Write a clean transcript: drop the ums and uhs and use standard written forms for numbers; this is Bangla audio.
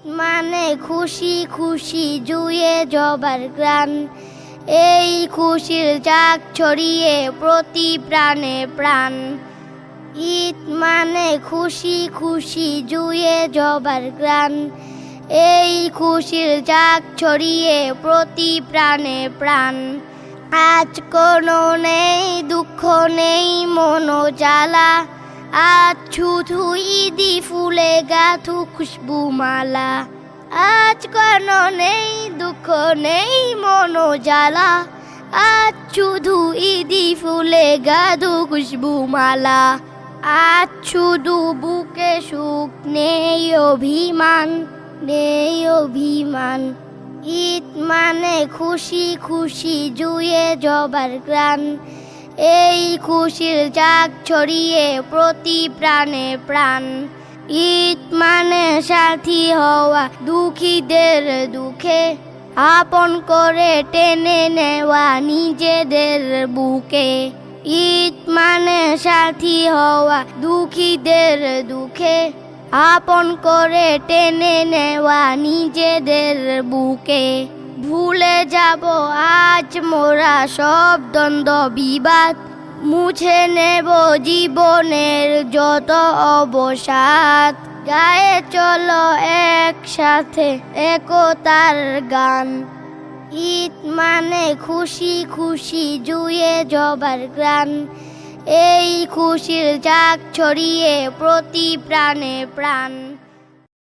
মানে খুশি খুশি জুয়ে জবার গ্রান, এই খুশির জাগ ছড়িয়ে প্রতি প্রাণে প্রাণ। ঈদ মানে খুশি খুশি জুয়ে জবার গ্রান, এই খুশির জাগ ছড়িয়ে প্রতি প্রাণে প্রাণ। আজ কোনো নেই দুঃখ নেই মনো জ্বালা, আজ শুধু ঈদি ফুলে গাঁথু খুশবু মালা। আজ কোনো নেই দুঃখ নেই মনো জ্বালা, আজ শুধু ঈদি ফুলে গাঁথু খুশবু মালা। আজ শুধু বুকে সুখ নেই অভিমান, নেই অভিমান। ঈদ মানে খুশি খুশি জুয়ে জবার গ্রান, এই খুশির জাগ ছড়িয়ে প্রতি প্রাণে প্রাণ। ঈদ মানে সাথী হওয়া দুঃখীদের দুঃখে, আপন করে টেনে নেওয়া নিজেদের বুকে। ঈদ মানে সাথী হওয়া দুঃখীদের দুঃখে, আপন করে টেনে নেওয়া নিজেদের বুকে। ভুলে যাব আজ মোরা সব দ্বন্দ্ব বিবাদ, মুছে নেব জীবনের যত অবসাদ। গায়ে চলো একসাথে একতার গান, ঈদ মানে খুশি খুশি জুয়ে জবার গ্রান, এই খুশির জাগ ছড়িয়ে প্রতি প্রাণে প্রাণ।